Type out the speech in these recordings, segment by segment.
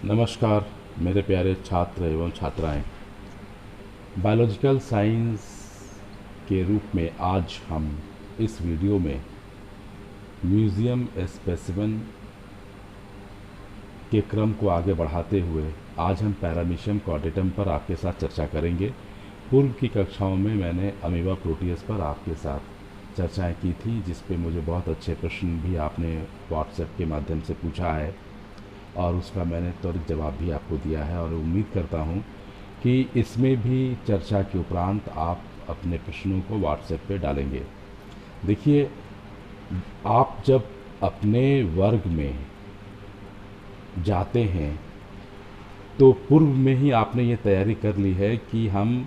नमस्कार मेरे प्यारे छात्र एवं छात्राएं। बायोलॉजिकल साइंस के रूप में आज हम इस वीडियो में म्यूज़ियम स्पेसिमेन के क्रम को आगे बढ़ाते हुए आज हम पैरामीशियम कॉर्डेटम पर आपके साथ चर्चा करेंगे। पूर्व की कक्षाओं में मैंने अमीबा प्रोटियस पर आपके साथ चर्चाएं की थी, जिस पे मुझे बहुत अच्छे प्रश्न भी आपने व्हाट्सएप के माध्यम से पूछा है और उसका मैंने त्वरित जवाब भी आपको दिया है और उम्मीद करता हूँ कि इसमें भी चर्चा के उपरांत आप अपने प्रश्नों को व्हाट्सएप पे डालेंगे। देखिए, आप जब अपने वर्ग में जाते हैं तो पूर्व में ही आपने ये तैयारी कर ली है कि हम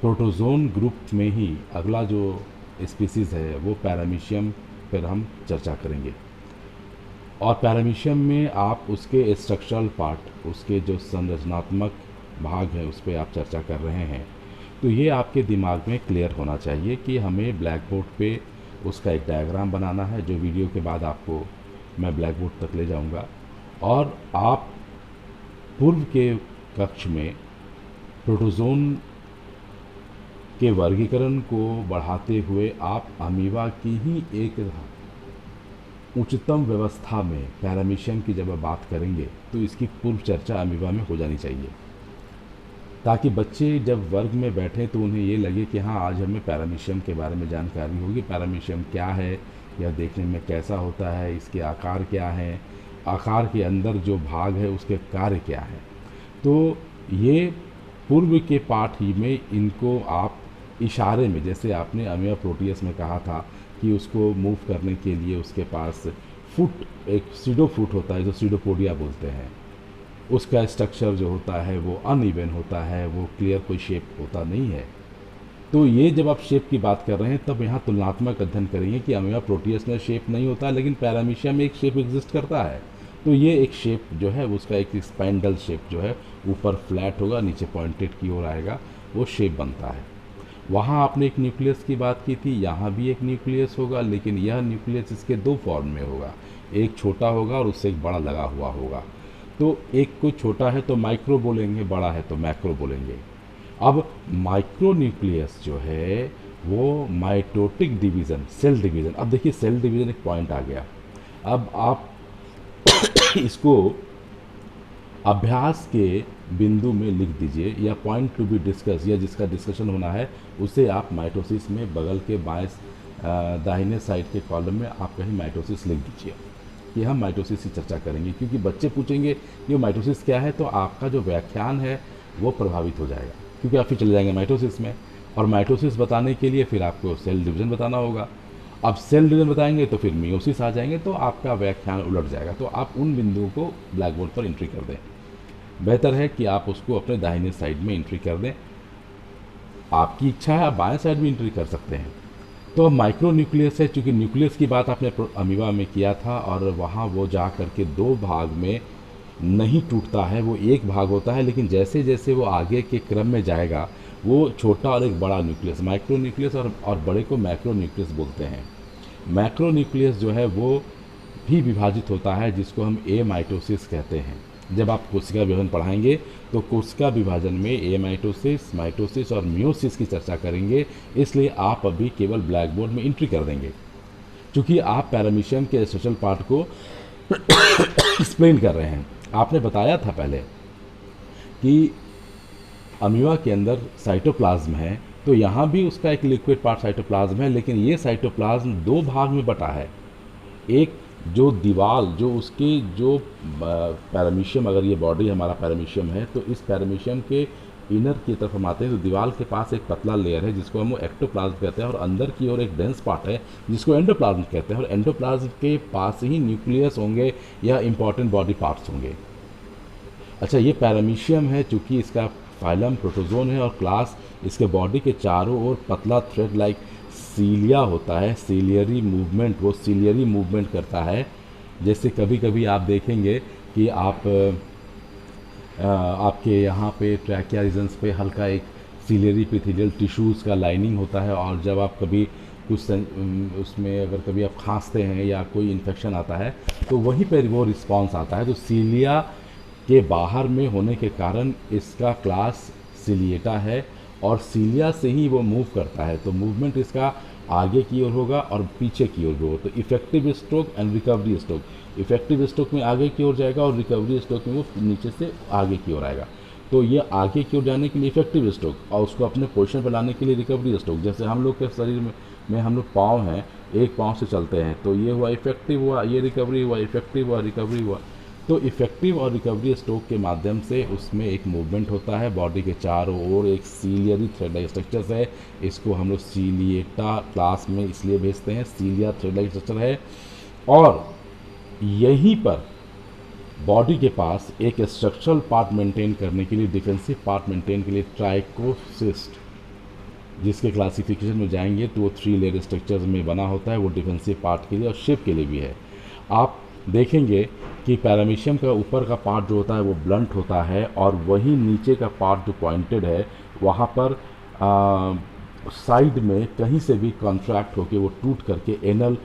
प्रोटोजोन ग्रुप में ही अगला जो स्पीसीज़ है वो पैरामीशियम पर हम चर्चा करेंगे। और पैरामीशियम में आप उसके स्ट्रक्चरल पार्ट, उसके जो संरचनात्मक भाग हैं उस पर आप चर्चा कर रहे हैं। तो ये आपके दिमाग में क्लियर होना चाहिए कि हमें ब्लैक बोर्ड पे उसका एक डायग्राम बनाना है, जो वीडियो के बाद आपको मैं ब्लैक बोर्ड तक ले जाऊंगा। और आप पूर्व के कक्ष में प्रोटोजोन के वर्गीकरण को बढ़ाते हुए आप अमीबा की ही एक उच्चतम व्यवस्था में पैरामीशियम की जब आप बात करेंगे तो इसकी पूर्व चर्चा अमीबा में हो जानी चाहिए, ताकि बच्चे जब वर्ग में बैठें तो उन्हें ये लगे कि हाँ, आज हमें पैरामीशियम के बारे में जानकारी होगी। पैरामीशियम क्या है, यह देखने में कैसा होता है, इसके आकार क्या हैं, आकार के अंदर जो भाग है उसके कार्य क्या हैं। तो ये पूर्व के पाठ ही में इनको आप इशारे में, जैसे आपने अमीबा प्रोटियस में कहा था कि उसको मूव करने के लिए उसके पास फुट, एक सीडो फुट होता है जो सीडोपोडिया बोलते हैं। उसका स्ट्रक्चर जो होता है वो अनइवन होता है, वो क्लियर कोई शेप होता नहीं है। तो ये जब आप शेप की बात कर रहे हैं तब यहाँ तुलनात्मक अध्ययन करेंगे कि अमीबा प्रोटियस में शेप नहीं होता, लेकिन पैरामीशियम में एक शेप एग्जिस्ट करता है। तो ये एक शेप जो है उसका एक स्पाइंडल शेप जो है, ऊपर फ्लैट होगा, नीचे पॉइंटेड की ओर आएगा, वो शेप बनता है। वहाँ आपने एक न्यूक्लियस की बात की थी, यहाँ भी एक न्यूक्लियस होगा, लेकिन यह न्यूक्लियस इसके दो फॉर्म में होगा, एक छोटा होगा और उससे एक बड़ा लगा हुआ होगा। तो एक को छोटा है तो माइक्रो बोलेंगे, बड़ा है तो मैक्रो बोलेंगे। अब माइक्रो न्यूक्लियस जो है वो माइटोटिक डिवीज़न, सेल डिवीज़न। अब देखिए, सेल डिवीज़न एक पॉइंट आ गया। अब आप इसको अभ्यास के बिंदु में लिख दीजिए, या पॉइंट टू बी डिस्कस, या जिसका डिस्कशन होना है उसे आप माइटोसिस में बगल के बाएं दाहिने साइड के कॉलम में आप कहीं माइटोसिस लिख दीजिए कि हम माइटोसिस की चर्चा करेंगे। क्योंकि बच्चे पूछेंगे कि माइटोसिस क्या है, तो आपका जो व्याख्यान है वो प्रभावित हो जाएगा, क्योंकि आप फिर चले जाएंगे माइटोसिस में, और माइटोसिस बताने के लिए फिर आपको सेल डिवीज़न बताना होगा। अब सेल डिवीज़न बताएंगे तो फिर मियोसिस आ जाएंगे, तो आपका व्याख्यान उलट जाएगा। तो आप उन बिंदुओं को ब्लैक बोर्ड पर एंट्री कर दें। बेहतर है कि आप उसको अपने दाहिने साइड में एंट्री कर दें। आपकी इच्छा है आप बाएं साइड में एंट्री कर सकते हैं। तो माइक्रो न्यूक्लियस है, चूँकि न्यूक्लियस की बात आपने अमीबा में किया था, और वहाँ वो जा करके दो भाग में नहीं टूटता है, वो एक भाग होता है। लेकिन जैसे जैसे वो आगे के क्रम में जाएगा, वो छोटा और एक बड़ा न्यूक्लियस, माइक्रो न्यूक्लियस और बड़े को मैक्रो न्यूक्लियस बोलते हैं। मैक्रो न्यूक्लियस जो है वो भी विभाजित होता है, जिसको हम ए माइटोसिस कहते हैं। जब आप कोशिका विभाजन पढ़ाएंगे तो कोशिका विभाजन में ए माइटोसिस, माइटोसिस और मियोसिस की चर्चा करेंगे। इसलिए आप अभी केवल ब्लैक बोर्ड में एंट्री कर देंगे, क्योंकि आप पैरामीशियम के स्ट्रक्चरल पार्ट को एक्सप्लेन कर रहे हैं। आपने बताया था पहले कि अमीबा के अंदर साइटोप्लाज्म है, तो यहाँ भी उसका एक लिक्विड पार्ट साइटोप्लाज्म है, लेकिन ये साइटोप्लाज्म दो भाग में बटा है। एक जो दीवाल, जो उसकी जो पैरामीशियम, अगर ये बॉडी हमारा पैरामीशियम है तो इस पैरामीशियम के इनर की तरफ हम आते हैं तो दीवार के पास एक पतला लेयर है जिसको हम एक्टोप्लाज्म कहते हैं, और अंदर की ओर एक डेंस पार्ट है जिसको एंडोप्लाज्म कहते हैं। और एंडोप्लाज्म के पास ही न्यूक्लियस होंगे या इंपॉर्टेंट बॉडी पार्ट्स होंगे। अच्छा, ये पैरामीशियम है, चूँकि इसका फाइलम प्रोटोजोन है और क्लास इसके बॉडी के चारों ओर पतला थ्रेड लाइक सीलिया होता है, सीलियरी मूवमेंट, वो सीलियरी मूवमेंट करता है। जैसे कभी कभी आप देखेंगे कि आपके यहाँ पे ट्रैकिया रीजन्स पे हल्का एक सीलियरी एपिथेलियल टिश्यूज़ का लाइनिंग होता है, और जब आप कभी उसमें अगर कभी आप खांसते हैं या कोई इन्फेक्शन आता है तो वहीं पर वो रिस्पॉन्स आता है। तो सीलिया के बाहर में होने के कारण इसका क्लास सिलिएटा है और सिलिया से ही वो मूव करता है, तो मूवमेंट इसका आगे की ओर होगा और पीछे की ओर भी होगा। तो effective stroke and recovery stroke, effective stroke में आगे की ओर जाएगा और रिकवरी स्ट्रोक में वो नीचे से आगे की ओर आएगा। तो ये आगे की ओर जाने के लिए इफेक्टिव स्ट्रोक और उसको अपने पोजीशन पर लाने के लिए रिकवरी स्ट्रोक। जैसे हम लोग के शरीर में हम लोग पाँव हैं, एक पाँव से चलते हैं, तो ये हुआ इफेक्टिव हुआ, ये रिकवरी हुआ, इफेक्टिव हुआ, रिकवरी हुआ। तो इफेक्टिव और रिकवरी स्ट्रोक के माध्यम से उसमें एक मूवमेंट होता है बॉडी के चारों ओर। एक सीलियरी थ्रेड लाइक स्ट्रक्चर है, इसको हम लोग सीलिएटा क्लास में इसलिए भेजते हैं, सीलिया थ्रेड लाइक स्ट्रक्चर है। और यहीं पर बॉडी के पास एक स्ट्रक्चरल पार्ट मेंटेन करने के लिए, डिफेंसिव पार्ट मेंटेन के लिए ट्राइकोसिस्ट, जिसके क्लासिफिकेशन में जाएंगे तो वो 3 लेयर स्ट्रक्चर्स में बना होता है, वो डिफेंसिव पार्ट के लिए और शिप के लिए भी है। आप देखेंगे कि पैरामीशियम का ऊपर का पार्ट जो होता है वो ब्लंट होता है और वही नीचे का पार्ट जो पॉइंटेड है वहाँ पर साइड में कहीं से भी कॉन्ट्रैक्ट होकर वो टूट करके एनल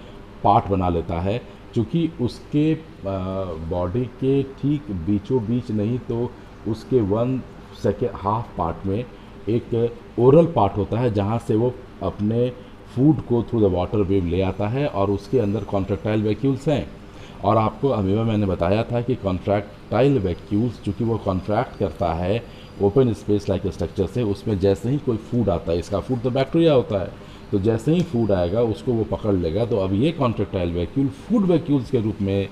पार्ट बना लेता है, क्योंकि उसके बॉडी के ठीक बीचों बीच नहीं तो उसके 1/2 पार्ट में एक ओरल पार्ट होता है जहाँ से वो अपने फूड को थ्रू द वाटर वेव ले आता है और उसके अंदर कॉन्ट्रैक्टाइल वैक्यूल्स हैं। और आपको अमीबा मैंने बताया था कि कॉन्ट्रैक्टाइल वैक्यूल्स चूँकि वो कॉन्ट्रैक्ट करता है ओपन स्पेस लाइक स्ट्रक्चर से, उसमें जैसे ही कोई फूड आता है, इसका फूड तो बैक्टीरिया होता है, तो जैसे ही फूड आएगा उसको वो पकड़ लेगा। तो अब ये कॉन्ट्रैक्टाइल वैक्यूल फूड वैक्यूल्स के रूप में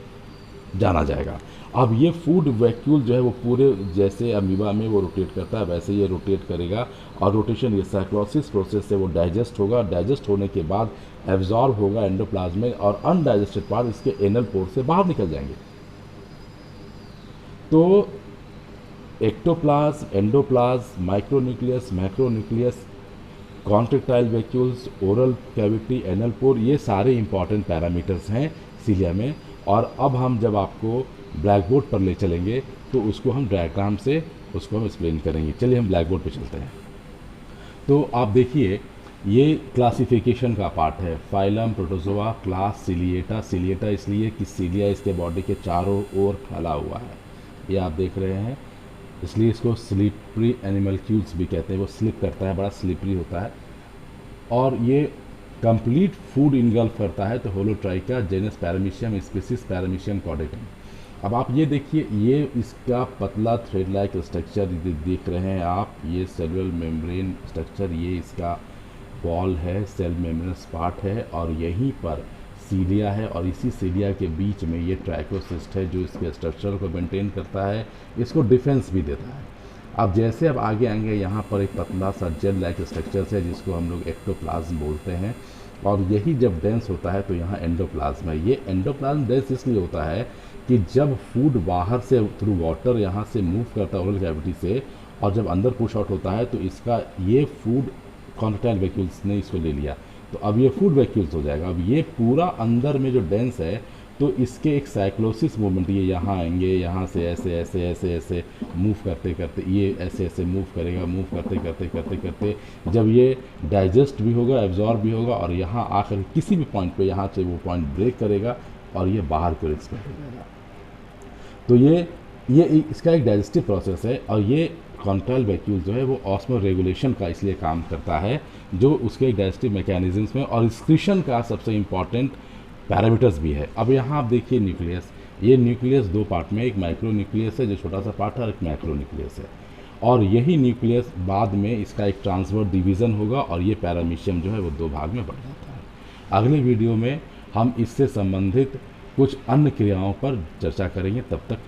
जाना जाएगा। अब ये फूड वैक्यूल जो है वो पूरे जैसे अमीबा में वो रोटेट करता है वैसे ये रोटेट करेगा और रोटेशन ये साइक्लोसिस प्रोसेस से वो डाइजेस्ट होगा। डाइजेस्ट होने के बाद एब्जॉर्ब होगा एंडोप्लाज्म में और अनडाइजेस्टेड पार्ट इसके एनल पोर से बाहर निकल जाएंगे। तो ectoplasm, endoplasm, micronucleus, macronucleus, contractile vacuoles, oral cavity, anal pore, ये सारे इंपॉर्टेंट पैरामीटर्स हैं सीलिया में। और अब हम जब आपको ब्लैक बोर्ड पर ले चलेंगे तो उसको हम डायग्राम से उसको हम एक्सप्लेन करेंगे। चलिए हम ब्लैक बोर्ड पर चलते हैं। तो आप देखिए ये क्लासिफिकेशन का पार्ट है, फाइलम, प्रोटोजोआ, क्लास, सिलिएटा। सिलिएटा इसलिए कि सिलिया इसके बॉडी के चारों ओर फैला हुआ है, ये आप देख रहे हैं, इसलिए इसको स्लिपरी एनिमल्क्यूल्स भी कहते हैं। वो स्लिप करता है, बड़ा स्लिपरी होता है और ये कंप्लीट फूड इनगल्फ करता है। तो होलोट्राइका, जेनस पैरामीशियम, स्पीसीज पैरामीशियम कॉर्डेटम। अब आप ये देखिए, ये इसका पतला थ्रेड लाइक स्ट्रक्चर देख रहे हैं आप, ये सेलुलर मेम्ब्रेन स्ट्रक्चर, ये इसका वॉल है, सेल मेम्ब्रेनस पार्ट है और यहीं पर सीलिया है और इसी सीलिया के बीच में ये ट्राइकोसिस्ट है जो इसके स्ट्रक्चर को मेंटेन करता है, इसको डिफेंस भी देता है। अब जैसे अब आगे आएंगे यहाँ पर एक पतला सा जेल लाइक स्ट्रक्चर है जिसको हम लोग एक्टोप्लाज्म बोलते हैं और यही जब डेंस होता है तो यहाँ एंडोप्लाज्म है। ये एंडोप्लाज्म डेंस इसलिए होता है कि जब फूड बाहर से थ्रू वाटर यहाँ से मूव करता है ओरल कैविटी से और जब अंदर पुश आउट होता है तो इसका ये फूड कॉन्ट्रैक्टाइल वैक्यूल्स ने इसको ले लिया, तो अब ये फूड वैक्यूल्स हो जाएगा। अब ये पूरा अंदर में जो डेंस है तो इसके एक साइक्लोसिस मूवमेंट, ये यहाँ आएंगे, यहाँ से ऐसे ऐसे ऐसे ऐसे मूव करते करते ये ऐसे ऐसे मूव करेगा, मूव करते करते करते करते जब ये डाइजेस्ट भी होगा, एब्जॉर्ब भी होगा और यहाँ आकर किसी भी पॉइंट पे यहाँ से वो पॉइंट ब्रेक करेगा और ये बाहर की ओर एक्सपेंड हो जाएगा। तो ये इसका एक डाइजेस्टिव प्रोसेस है और ये कॉन्ट्रैक्टाइल वैक्यूल जो है वो ऑस्मो रेगुलेशन का इसलिए काम करता है जो उसके एक डाइजेस्टिव मैकेनिज्म्स में और एक्सक्रीशन का सबसे इम्पॉर्टेंट पैरामीटर्स भी है। अब यहाँ आप देखिए न्यूक्लियस, ये न्यूक्लियस 2 पार्ट में, एक माइक्रो न्यूक्लियस है जो छोटा सा पार्ट है और एक मैक्रो न्यूक्लियस है और यही न्यूक्लियस बाद में इसका एक ट्रांसफर डिवीज़न होगा और ये पैरामीशियम जो है वो 2 भाग में बढ़ जाता है। अगले वीडियो में हम इससे संबंधित कुछ अन्य क्रियाओं पर चर्चा करेंगे, तब तक